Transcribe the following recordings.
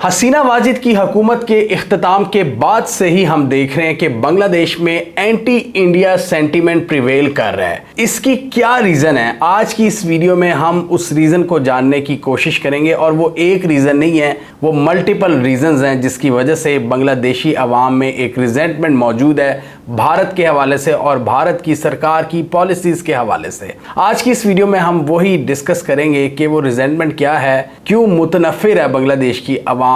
हसीना वाजिद की हुकूमत के इख्तिताम के बाद से ही हम देख रहे हैं कि बांग्लादेश में एंटी इंडिया सेंटीमेंट प्रिवेल कर रहा है। इसकी क्या रीज़न है, आज की इस वीडियो में हम उस रीज़न को जानने की कोशिश करेंगे। और वो एक रीज़न नहीं है, वो मल्टीपल रीज़न्स हैं जिसकी वजह से बांग्लादेशी अवाम में एक रिजेंटमेंट मौजूद है भारत के हवाले से और भारत की सरकार की पॉलिसीज़ के हवाले से। आज की इस वीडियो में हम वही डिस्कस करेंगे कि वो रिजेंटमेंट क्या है, क्यों मुतनफ़िर है बांग्लादेश की अवाम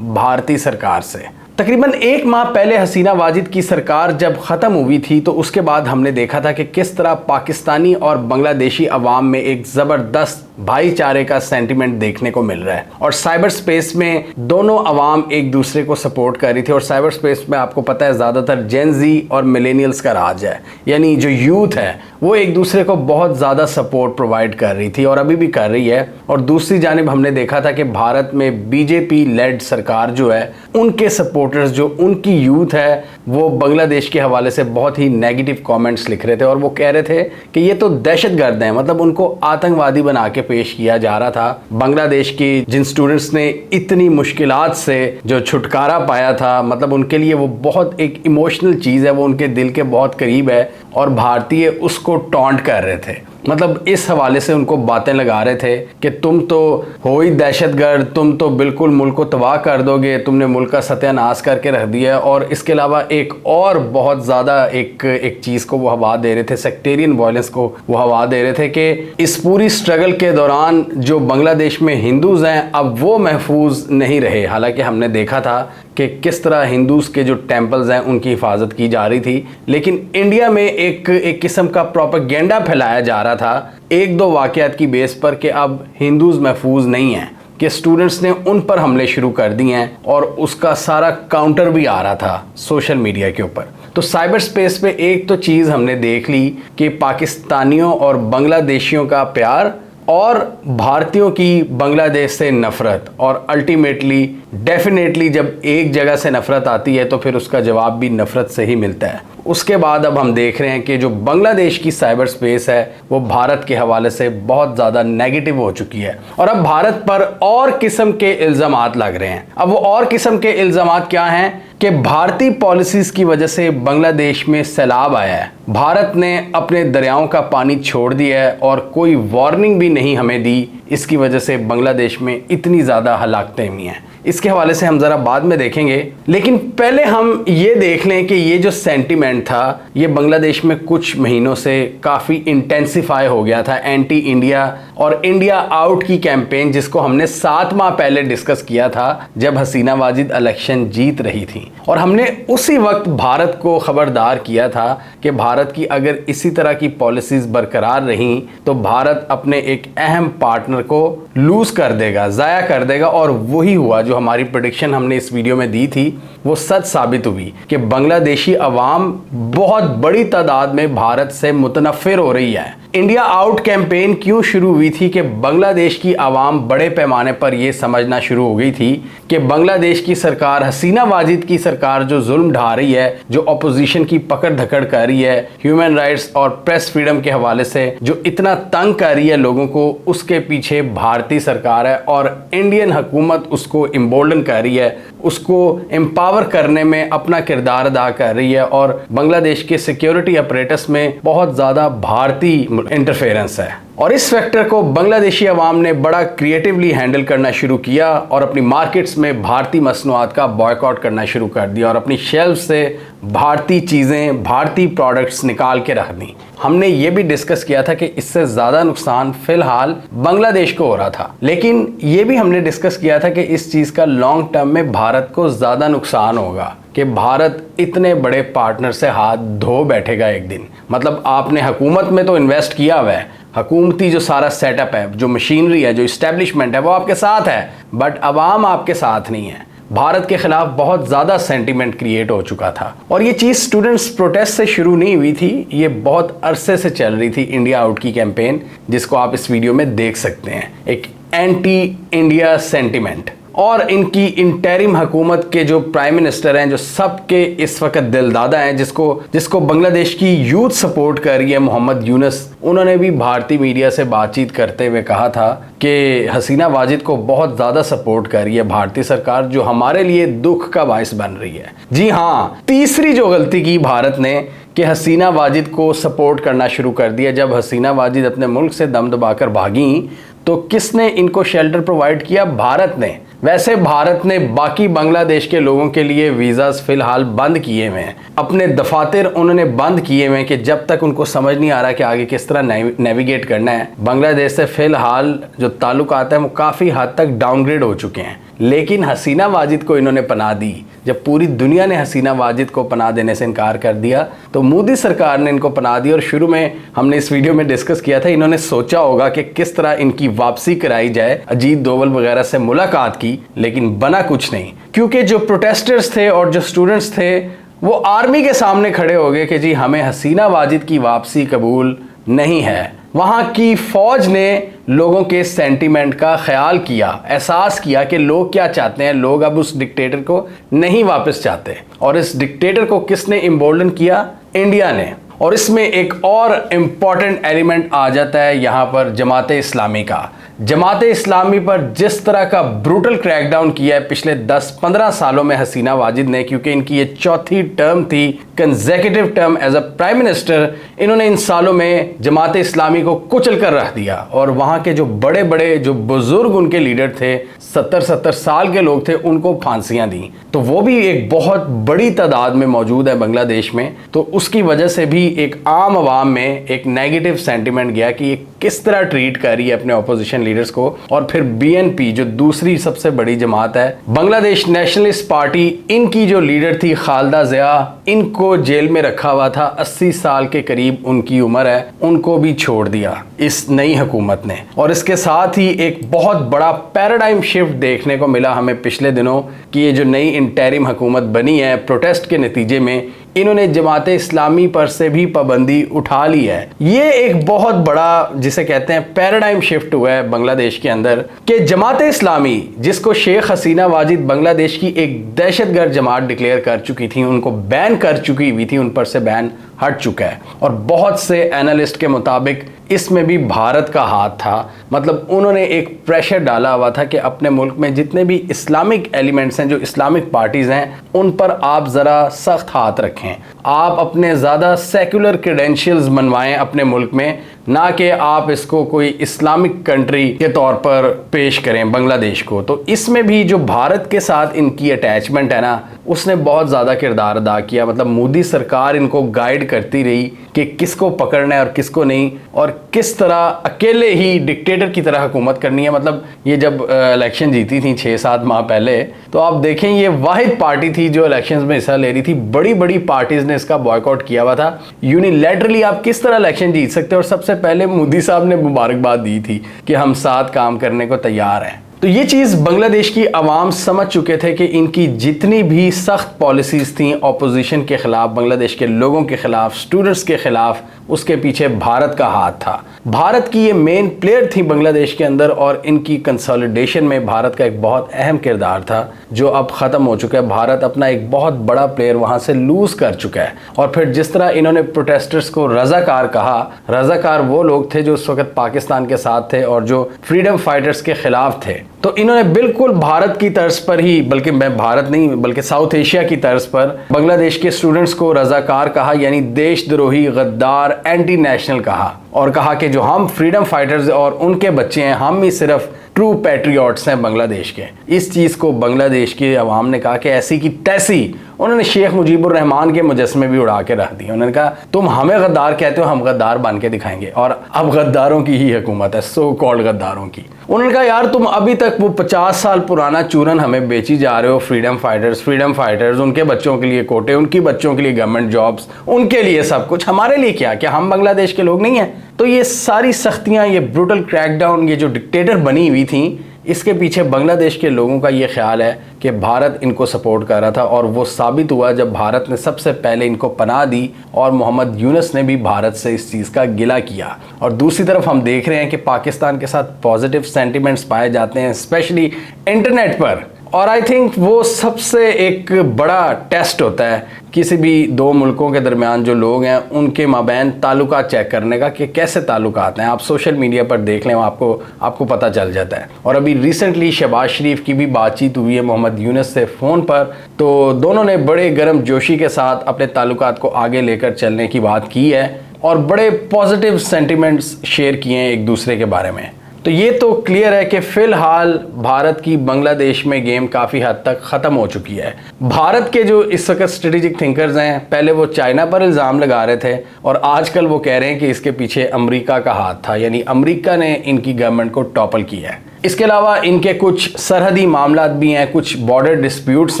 भारतीय सरकार से। तकरीबन एक माह पहले हसीना वाजिद की सरकार जब ख़त्म हुई थी तो उसके बाद हमने देखा था कि किस तरह पाकिस्तानी और बांग्लादेशी अवाम में एक ज़बरदस्त भाईचारे का सेंटिमेंट देखने को मिल रहा है। और साइबर स्पेस में दोनों अवाम एक दूसरे को सपोर्ट कर रही थी। और साइबर स्पेस में आपको पता है ज़्यादातर जेन जी और मिलेनियल्स का राज है, यानी जो यूथ है वो एक दूसरे को बहुत ज़्यादा सपोर्ट प्रोवाइड कर रही थी और अभी भी कर रही है। और दूसरी जानिब हमने देखा था कि भारत में बीजेपी लेड सरकार जो है, उनके सपोर्टर्स जो उनकी यूथ है वो बांग्लादेश के हवाले से बहुत ही नेगेटिव कमेंट्स लिख रहे थे और वो कह रहे थे कि ये तो दहशतगर्द हैं, मतलब उनको आतंकवादी बना के पेश किया जा रहा था। बांग्लादेश की जिन स्टूडेंट्स ने इतनी मुश्किलात से जो छुटकारा पाया था, मतलब उनके लिए वो बहुत एक इमोशनल चीज़ है, वो उनके दिल के बहुत करीब है और भारतीय उसको टॉन्ट कर रहे थे। मतलब इस हवाले से उनको बातें लगा रहे थे कि तुम तो हो ही दहशतगर्द, तुम तो बिल्कुल मुल्क को तबाह कर दोगे, तुमने मुल्क का सत्यानाश करके रख दिया। और इसके अलावा एक और बहुत ज़्यादा एक चीज़ को वो हवा दे रहे थे, सेक्टेरियन वायलेंस को वो हवा दे रहे थे कि इस पूरी स्ट्रगल के दौरान जो बांग्लादेश में हिंदूज़ हैं अब वो महफूज नहीं रहे। हालांकि हमने देखा था कि किस तरह हिंदूज़ के जो टेम्पल्स हैं उनकी हिफाजत की जा रही थी, लेकिन इंडिया में एक किस्म का प्रोपेगेंडा फैलाया जा रहा था एक दो वाक़यात की बेस पर कि अब हिंदूज़ महफूज नहीं हैं, कि स्टूडेंट्स ने उन पर हमले शुरू कर दिए हैं और उसका सारा काउंटर भी आ रहा था सोशल मीडिया के ऊपर। तो साइबर स्पेस पे एक तो चीज़ हमने देख ली कि पाकिस्तानियों और बांग्लादेशियों का प्यार और भारतीयों की बांग्लादेश से नफ़रत, और अल्टीमेटली डेफिनेटली जब एक जगह से नफ़रत आती है तो फिर उसका जवाब भी नफ़रत से ही मिलता है। उसके बाद अब हम देख रहे हैं कि जो बांग्लादेश की साइबर स्पेस है वो भारत के हवाले से बहुत ज़्यादा नेगेटिव हो चुकी है और अब भारत पर और किस्म के इल्ज़ामात लग रहे हैं। अब वो और किस्म के इल्ज़ामात क्या हैं कि भारतीय पॉलिसीज़ की वजह से बांग्लादेश में सैलाब आया है, भारत ने अपने दरियाओं का पानी छोड़ दिया है और कोई वार्निंग भी नहीं हमें दी, इसकी वजह से बांग्लादेश में इतनी ज़्यादा हलाकतें हुई हैं। इसके हवाले से हम ज़रा बाद में देखेंगे, लेकिन पहले हम ये देख लें कि ये जो सेंटीमेंट था ये बांग्लादेश में कुछ महीनों से काफ़ी इंटेंसिफाई हो गया था। एंटी इंडिया और इंडिया आउट की कैंपेन जिसको हमने 7 माह पहले डिस्कस किया था जब हसीना वाजिद इलेक्शन जीत रही थी, और हमने उसी वक्त भारत को खबरदार किया था कि भारत की अगर इसी तरह की पॉलिसीज़ बरकरार रहीं तो भारत अपने एक अहम पार्टनर को लूज़ कर देगा, ज़ाया कर देगा। और वही हुआ, जो हमारी प्रेडिक्शन हमने इस वीडियो में दी थी वो सच साबित हुई कि बांग्लादेशी अवाम बहुत बड़ी तादाद में भारत से मुतनफ़िर हो रही है। इंडिया आउट कैंपेन क्यों शुरू हुई थी कि बांग्लादेश की आवाम बड़े पैमाने पर यह समझना शुरू हो गई थी कि बांग्लादेश की सरकार, हसीना वाजिद की सरकार जो जुल्म ढा रही है, जो अपोजिशन की पकड़ धकड़ कर रही है, ह्यूमन राइट्स और प्रेस फ्रीडम के हवाले से जो इतना तंग कर रही है लोगों को, उसके पीछे भारतीय सरकार है और इंडियन हुकूमत उसको एम्बोल्डन कर रही है, उसको एम्पावर करने में अपना किरदार अदा कर रही है। और बांग्लादेश के सिक्योरिटी अपरेटस में बहुत ज़्यादा भारतीय इंटरफेरेंस है और इस फैक्टर को बांग्लादेशी अवाम ने बड़ा क्रिएटिवली हैंडल करना शुरू किया और अपनी मार्केट्स में भारतीय मसनूआत का बॉयकॉट करना शुरू कर दिया और अपनी शेल्फ से भारतीय चीज़ें, भारतीय प्रोडक्ट्स निकाल के रख दी। हमने ये भी डिस्कस किया था कि इससे ज़्यादा नुकसान फ़िलहाल बांग्लादेश को हो रहा था, लेकिन ये भी हमने डिस्कस किया था कि इस चीज़ का लॉन्ग टर्म में भारत को ज़्यादा नुकसान होगा, कि भारत इतने बड़े पार्टनर से हाथ धो बैठेगा एक दिन। मतलब आपने हुकूमत में तो इन्वेस्ट किया हुआ है, हुकूमती जो सारा सेटअप है, जो मशीनरी है, जो इस्टेब्लिशमेंट है वो आपके साथ है, बट अवाम आपके साथ नहीं है। भारत के खिलाफ बहुत ज़्यादा सेंटीमेंट क्रिएट हो चुका था और ये चीज़ स्टूडेंट्स प्रोटेस्ट से शुरू नहीं हुई थी, ये बहुत अरसे से चल रही थी इंडिया आउट की कैंपेन, जिसको आप इस वीडियो में देख सकते हैं। एक एंटी इंडिया सेंटीमेंट और इनकी इंटरिम हुकूमत के जो प्राइम मिनिस्टर हैं, जो सबके इस वक्त दिलदादा हैं, जिसको बांग्लादेश की यूथ सपोर्ट कर रही है, मोहम्मद यूनुस, उन्होंने भी भारतीय मीडिया से बातचीत करते हुए कहा था कि हसीना वाजिद को बहुत ज़्यादा सपोर्ट कर रही है भारतीय सरकार, जो हमारे लिए दुख का बायस बन रही है। जी हाँ, तीसरी जो गलती की भारत ने कि हसीना वाजिद को सपोर्ट करना शुरू कर दिया। जब हसीना वाजिद अपने मुल्क से दम दबाकर भागी तो किसने इनको शेल्टर प्रोवाइड किया? भारत ने। वैसे भारत ने बाकी बांग्लादेश के लोगों के लिए वीज़ास फ़िलहाल बंद किए हुए हैं, अपने दफातर उन्होंने बंद किए हुए हैं कि जब तक उनको समझ नहीं आ रहा कि आगे किस तरह नेविगेट करना है। बांग्लादेश से फ़िलहाल जो ताल्लुकात हैं वो काफ़ी हद तक डाउनग्रेड हो चुके हैं, लेकिन हसीना वाजिद को इन्होंने पनाह दी। जब पूरी दुनिया ने हसीना वाजिद को पनाह देने से इनकार कर दिया तो मोदी सरकार ने इनको पनाह दी। और शुरू में हमने इस वीडियो में डिस्कस किया था, इन्होंने सोचा होगा कि किस तरह इनकी वापसी कराई जाए, अजीत डोवल वगैरह से मुलाकात की, लेकिन बना कुछ नहीं, क्योंकि जो प्रोटेस्टर्स थे और जो स्टूडेंट्स थे वो आर्मी के सामने खड़े हो गए कि जी हमें हसीना वाजिद की वापसी कबूल नहीं है। वहाँ की फौज ने लोगों के सेंटीमेंट का ख्याल किया, एहसास किया कि लोग क्या चाहते हैं। लोग अब उस डिक्टेटर को नहीं वापस चाहते, और इस डिक्टेटर को किसने इम्बोल्डन किया? इंडिया ने। और इसमें एक और इम्पॉर्टेंट एलिमेंट आ जाता है यहाँ पर जमाते इस्लामी का। जमाते इस्लामी पर जिस तरह का ब्रूटल क्रैकडाउन किया है पिछले 10-15 सालों में हसीना वाजिद ने, क्योंकि इनकी ये चौथी टर्म थी, consecutive term as a prime minister, इन्होंने इन सालों में जमाते इस्लामी को कुचल कर रख दिया। और वहाँ के जो बड़े बड़े जो बुजुर्ग उनके लीडर थे, 70-70 साल के लोग थे, उनको फांसियाँ दी। तो वो भी एक बहुत बड़ी तादाद में मौजूद है बांग्लादेश में। तो उसकी वजह से भी एक आम आवाम में एक नेगेटिव सेंटिमेंट गया कि ये किस तरह ट्रीट कर रही है अपने ऑपोजिशन लीडर्स को। और फिर बीएनपी जो दूसरी सबसे बड़ी जमात है, बांग्लादेश नेशनलिस्ट पार्टी, इनकी जो लीडर थी खालिदा जिया, इनको जेल में रखा हुआ था, 80 साल के करीब उनकी उम्र है, उनको भी छोड़ दिया इस नई हुकूमत ने। और इसके साथ ही एक बहुत बड़ा पैराडाइम शिफ्ट देखने को मिला हमें पिछले दिनों कि ये जो नई इंटरिम हुकूमत बनी है, प्रोटेस्ट के नतीजे में इन्होंने जमाते इस्लामी पर से भी पाबंदी उठा ली है। ये एक बहुत बड़ा जिसे कहते हैं पैराडाइम शिफ्ट हुआ है बांग्लादेश के अंदर कि जमाते इस्लामी, जिसको शेख हसीना वाजिद बांग्लादेश की एक दहशतगर्द जमात डिक्लेयर कर चुकी थी, उनको बैन कर चुकी हुई थी, उन पर से बैन हट चुका है। और बहुत से एनालिस्ट के मुताबिक इसमें भी भारत का हाथ था। मतलब उन्होंने एक प्रेशर डाला हुआ था कि अपने मुल्क में जितने भी इस्लामिक एलिमेंट्स हैं, जो इस्लामिक पार्टीज़ हैं, उन पर आप ज़रा सख्त हाथ रखें। आप अपने ज़्यादा सेक्युलर क्रेडेंशियल्स बनवाएं अपने मुल्क में, ना कि आप इसको कोई इस्लामिक कंट्री के तौर पर पेश करें बांग्लादेश को। तो इसमें भी जो भारत के साथ इनकी अटैचमेंट है ना, उसने बहुत ज़्यादा किरदार अदा किया। मतलब मोदी सरकार इनको गाइड करती रही कि किसको पकड़ना है और किसको नहीं, और किस तरह अकेले ही डिक्टेटर की तरह हुकूमत करनी है। मतलब ये जब इलेक्शन जीती थी 6-7 माह पहले, तो आप देखें ये वाहिद पार्टी थी जो इलेक्शंस में हिस्सा ले रही थी। बड़ी बड़ी पार्टीज ने इसका बॉयकॉट किया हुआ था। यूनिलैटरली आप किस तरह इलेक्शन जीत सकते हैं? और सबसे पहले मोदी साहब ने मुबारकबाद दी थी कि हम साथ काम करने को तैयार हैं। तो ये चीज़ बांग्लादेश की आवाम समझ चुके थे कि इनकी जितनी भी सख्त पॉलिसीज़ थी ऑपोजिशन के ख़िलाफ़, बांग्लादेश के लोगों के ख़िलाफ़, स्टूडेंट्स के ख़िलाफ़, उसके पीछे भारत का हाथ था। भारत की ये मेन प्लेयर थी बांग्लादेश के अंदर, और इनकी कंसोलिडेशन में भारत का एक बहुत अहम किरदार था जो अब ख़त्म हो चुका है। भारत अपना एक बहुत बड़ा प्लेयर वहाँ से लूज़ कर चुका है। और फिर जिस तरह इन्होंने प्रोटेस्टर्स को रज़ाकार कहा, रज़ाकार वो लोग थे जो उस वक्त पाकिस्तान के साथ थे और जो फ्रीडम फाइटर्स के ख़िलाफ़ थे। तो इन्होंने बिल्कुल भारत की तर्ज पर ही, बल्कि मैं भारत नहीं बल्कि साउथ एशिया की तर्ज पर बांग्लादेश के स्टूडेंट्स को रज़ाकार कहा, यानी देशद्रोही, गद्दार, एंटी नेशनल कहा। और कहा कि जो हम फ्रीडम फाइटर्स और उनके बच्चे हैं, हम ही सिर्फ ट्रू पैट्रियट्स हैं बांग्लादेश के। इस चीज़ को बांग्लादेश की आवाम ने कहा कि ऐसी की तैसी। उन्होंने शेख मुजीबुर रहमान के मुजस्मे भी उड़ा के रख दिए। उन्होंने कहा तुम हमें गद्दार कहते हो, हम गद्दार बन के दिखाएंगे। और अब गद्दारों की ही हुकूमत है, सो कॉल्ड गद्दारों की। उन्होंने कहा यार तुम अभी तक वो 50 साल पुराना चूरन हमें बेची जा रहे हो, फ्रीडम फाइटर्स, उनके बच्चों के लिए कोटे, उनकी बच्चों के लिए गवर्नमेंट जॉब्स, उनके लिए सब कुछ, हमारे लिए क्या हम बांग्लादेश के लोग नहीं हैं? तो ये सारी सख्तियाँ, ये ब्रूटल क्रैकडाउन, ये जो डिक्टेटर बनी हुई थी, इसके पीछे बांग्लादेश के लोगों का ये ख्याल है कि भारत इनको सपोर्ट कर रहा था, और वो साबित हुआ जब भारत ने सबसे पहले इनको पनाह दी और मोहम्मद यूनुस ने भी भारत से इस चीज़ का गिला किया। और दूसरी तरफ हम देख रहे हैं कि पाकिस्तान के साथ पॉजिटिव सेंटिमेंट्स पाए जाते हैं, स्पेशली इंटरनेट पर। और आई थिंक वो सबसे एक बड़ा टेस्ट होता है किसी भी दो मुल्कों के दरमियान जो लोग हैं उनके माबैन ताल्लुकात चेक करने का कि कैसे ताल्लुकात हैं। आप सोशल मीडिया पर देख लें, आपको पता चल जाता है। और अभी रिसेंटली शहबाज शरीफ की भी बातचीत हुई है मोहम्मद यूनुस से फ़ोन पर, तो दोनों ने बड़े गर्म जोशी के साथ अपने ताल्लुकात को आगे लेकर चलने की बात की है और बड़े पॉजिटिव सेंटिमेंट्स शेयर किए हैं एक दूसरे के बारे में। तो ये तो क्लियर है कि फ़िलहाल भारत की बांग्लादेश में गेम काफ़ी हद तक ख़त्म हो चुकी है। भारत के जो इस वक्त स्ट्रेटेजिक थिंकर्स हैं, पहले वो चाइना पर इल्ज़ाम लगा रहे थे और आजकल वो कह रहे हैं कि इसके पीछे अमेरिका का हाथ था, यानी अमेरिका ने इनकी गवर्नमेंट को टॉपल किया है। इसके अलावा इनके कुछ सरहदी मामलात भी हैं, कुछ बॉर्डर डिस्प्यूट्स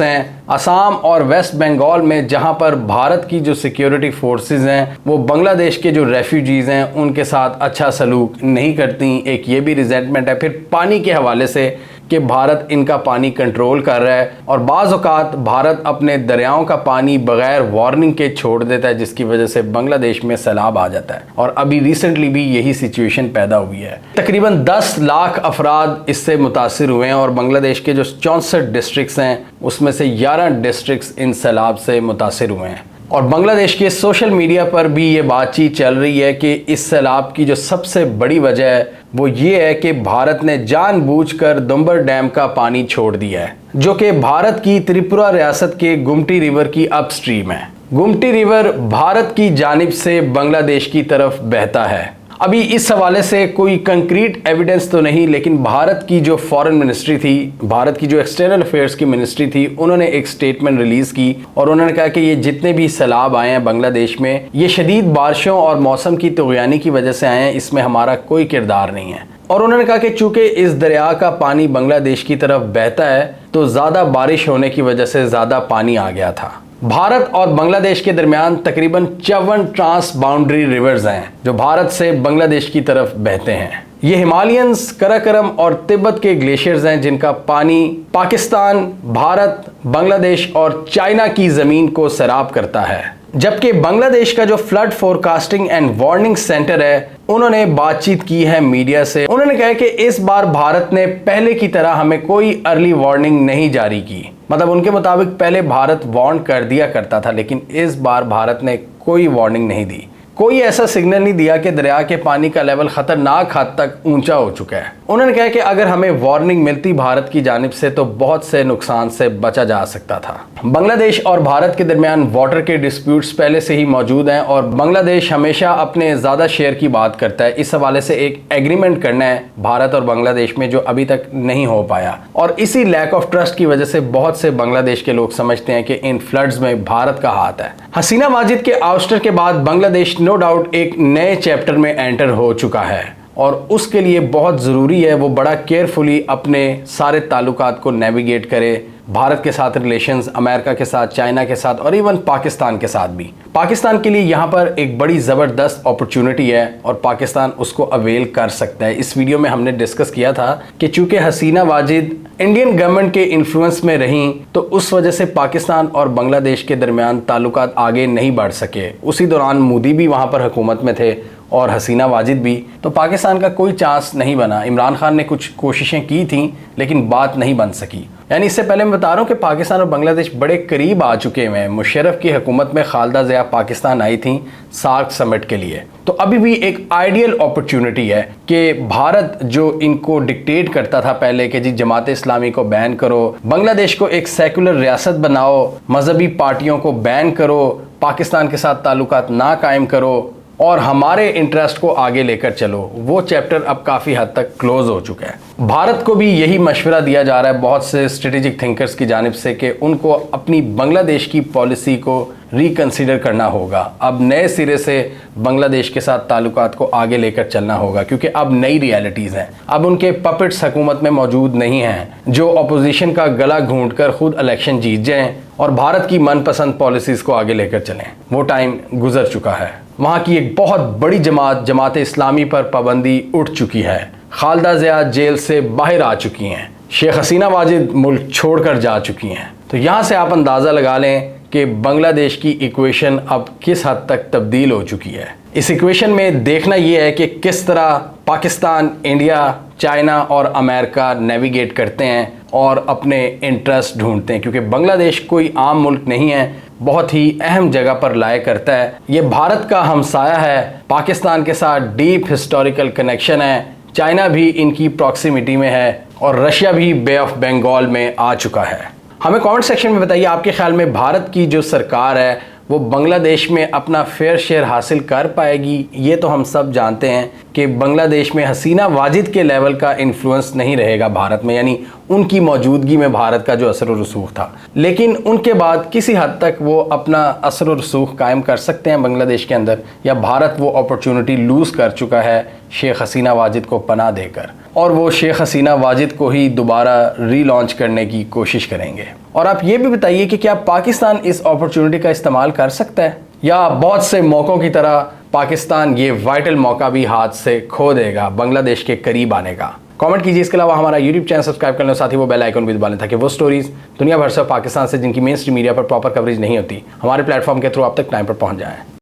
हैं असम और वेस्ट बंगाल में, जहां पर भारत की जो सिक्योरिटी फोर्सेस हैं वो बांग्लादेश के जो रेफ्यूजीज़ हैं उनके साथ अच्छा सलूक नहीं करती। एक ये भी रिजेंटमेंट है। फिर पानी के हवाले से कि भारत इनका पानी कंट्रोल कर रहा है और बाज़ औक़ात भारत अपने दरियाओं का पानी बग़ैर वार्निंग के छोड़ देता है, जिसकी वजह से बांग्लादेश में सैलाब आ जाता है। और अभी रिसेंटली भी यही सिचुएशन पैदा हुई है। तकरीबन 10 लाख अफराद इससे मुतासिर हुए हैं और बांग्लादेश के जो 64 डिस्ट्रिक्ट्स हैं उसमें से 11 डिस्ट्रिक्ट्स इन सैलाब से मुतासिर हुए हैं। और बांग्लादेश के सोशल मीडिया पर भी ये बातचीत चल रही है कि इस सैलाब की जो सबसे बड़ी वजह है वो ये है कि भारत ने जानबूझकर दुम्बर डैम का पानी छोड़ दिया है, जो कि भारत की त्रिपुरा रियासत के गुमटी रिवर की अपस्ट्रीम है। गुमटी रिवर भारत की जानिब से बांग्लादेश की तरफ बहता है। अभी इस हवाले से कोई कंक्रीट एविडेंस तो नहीं, लेकिन भारत की जो फॉरेन मिनिस्ट्री थी, भारत की जो एक्सटर्नल अफेयर्स की मिनिस्ट्री थी, उन्होंने एक स्टेटमेंट रिलीज़ की और उन्होंने कहा कि ये जितने भी सैलाब आए हैं बांग्लादेश में, ये शदीद बारिशों और मौसम की तुग़यानी की वजह से आए हैं, इसमें हमारा कोई किरदार नहीं है। और उन्होंने कहा कि चूँकि इस दरिया का पानी बांग्लादेश की तरफ बहता है तो ज़्यादा बारिश होने की वजह से ज़्यादा पानी आ गया था। भारत और बांग्लादेश के दरमियान तकरीबन 54 ट्रांस बाउंड्री रिवर्स हैं जो भारत से बांग्लादेश की तरफ बहते हैं। ये हिमालयंस, कराकोरम और तिब्बत के ग्लेशियर्स हैं जिनका पानी पाकिस्तान, भारत, बांग्लादेश और चाइना की ज़मीन को सैराब करता है। जबकि बांग्लादेश का जो flood forecasting and warning centre है, उन्होंने बातचीत की है मीडिया से। उन्होंने कहा कि इस बार भारत ने पहले की तरह हमें कोई अर्ली वार्निंग नहीं जारी की। मतलब उनके मुताबिक पहले भारत वार्न कर दिया करता था, लेकिन इस बार भारत ने कोई वार्निंग नहीं दी, कोई ऐसा सिग्नल नहीं दिया कि दरिया के पानी का लेवल खतरनाक हद तक ऊंचा हो चुका है। उन्होंने कहा कि अगर हमें वार्निंग मिलती भारत की जानिब से तो बहुत से नुकसान से बचा जा सकता था। बांग्लादेश और भारत के दरमियान वाटर के डिस्प्यूट्स पहले से ही मौजूद हैं और बांग्लादेश हमेशा अपने ज़्यादा शेयर की बात करता है। इस हवाले से एक एग्रीमेंट करना है भारत और बांग्लादेश में, जो अभी तक नहीं हो पाया। और इसी लैक ऑफ ट्रस्ट की वजह से बहुत से बांग्लादेश के लोग समझते हैं कि इन फ्लड्स में भारत का हाथ है। हसीना वाजिद के आउस्टर के बाद बांग्लादेश नो डाउट एक नए चैप्टर में एंटर हो चुका है और उसके लिए बहुत ज़रूरी है वो बड़ा केयरफुली अपने सारे ताल्लुकात को नेविगेट करे, भारत के साथ रिलेशंस, अमेरिका के साथ, चाइना के साथ और इवन पाकिस्तान के साथ भी। पाकिस्तान के लिए यहाँ पर एक बड़ी ज़बरदस्त अपॉर्चुनिटी है और पाकिस्तान उसको अवेल कर सकता है। इस वीडियो में हमने डिस्कस किया था कि चूँकि हसीना वाजिद इंडियन गवर्नमेंट के इन्फ्लुएंस में रहीं तो उस वजह से पाकिस्तान और बांग्लादेश के दरमियान ताल्लुकात आगे नहीं बढ़ सके। उसी दौरान मोदी भी वहाँ पर हुकूमत में थे और हसीना वाजिद भी, तो पाकिस्तान का कोई चांस नहीं बना। इमरान खान ने कुछ कोशिशें की थी लेकिन बात नहीं बन सकी। यानी इससे पहले मैं बता रहा हूँ कि पाकिस्तान और बांग्लादेश बड़े करीब आ चुके हैं। मुशर्रफ की हुकूमत में खालिदा ज़िया पाकिस्तान आई थी सार्क समिट के लिए, तो अभी भी एक आइडियल अपॉर्चुनिटी है कि भारत जो इनको डिक्टेट करता था पहले कि जी जमात इस्लामी को बैन करो, बांग्लादेश को एक सेकुलर रियासत बनाओ, मजहबी पार्टियों को बैन करो, पाकिस्तान के साथ ताल्लुकात ना कायम करो और हमारे इंटरेस्ट को आगे लेकर चलो, वो चैप्टर अब काफ़ी हद तक क्लोज हो चुका है। भारत को भी यही मशवरा दिया जा रहा है बहुत से स्ट्रेटेजिक थिंकर्स की जानिब से कि उनको अपनी बांग्लादेश की पॉलिसी को रिकंसिडर करना होगा। अब नए सिरे से बांग्लादेश के साथ ताल्लुकात को आगे लेकर चलना होगा क्योंकि अब नई रियलिटीज़ हैं। अब उनके पपेट्स हुकूमत में मौजूद नहीं हैं जो अपोजिशन का गला घूंटकर खुद इलेक्शन जीत जाएं और भारत की मनपसंद पॉलिसीज़ को आगे लेकर चलें। वो टाइम गुजर चुका है। वहाँ की एक बहुत बड़ी जमात इस्लामी पर पाबंदी उठ चुकी है। खालदा ज़िया जेल से बाहर आ चुकी हैं, शेख हसीना वाजिद मुल्क छोड़कर जा चुकी हैं। तो यहाँ से आप अंदाज़ा लगा लें कि बांग्लादेश की इक्वेशन अब किस हद तक तब्दील हो चुकी है। इस इक्वेशन में देखना यह है कि किस तरह पाकिस्तान, इंडिया, चाइना और अमेरिका नेविगेट करते हैं और अपने इंटरेस्ट ढूंढते हैं, क्योंकि बांग्लादेश कोई आम मुल्क नहीं है, बहुत ही अहम जगह पर लाया करता है। ये भारत का हमसाया है, पाकिस्तान के साथ डीप हिस्टोरिकल कनेक्शन है, चाइना भी इनकी प्रॉक्सिमिटी में है और रशिया भी बे ऑफ बंगाल में आ चुका है। हमें कमेंट सेक्शन में बताइए, आपके ख्याल में भारत की जो सरकार है वो बांग्लादेश में अपना फेयर शेयर हासिल कर पाएगी? ये तो हम सब जानते हैं कि बांग्लादेश में हसीना वाजिद के लेवल का इन्फ्लुएंस नहीं रहेगा भारत में, यानी उनकी मौजूदगी में भारत का जो असर व रसूख था, लेकिन उनके बाद किसी हद तक वो अपना असर व रसूख कायम कर सकते हैं बांग्लादेश के अंदर, या भारत वो अपॉर्चुनिटी लूज़ कर चुका है शेख हसीना वाजिद को पनाह देकर, और वो शेख हसीना वाजिद को ही दोबारा रीलॉन्च करने की कोशिश करेंगे? और आप ये भी बताइए कि क्या पाकिस्तान इस अपॉर्चुनिटी का इस्तेमाल कर सकता है, या बहुत से मौक़ों की तरह पाकिस्तान ये वाइटल मौका भी हाथ से खो देगा बांग्लादेश के करीब आने का? कमेंट कीजिए। इसके अलावा हमारा यूट्यूब चैनल सब्सक्राइब कर लें, साथ ही वो बेल आइकन भी दबा लें ताकि वो स्टोरीज दुनिया भर से पाकिस्तान से जिनकी मेन स्ट्रीम मीडिया पर प्रॉपर कवरेज नहीं होती, हमारे प्लेटफॉर्म के थ्रू आप तक टाइम पर पहुंच जाएं।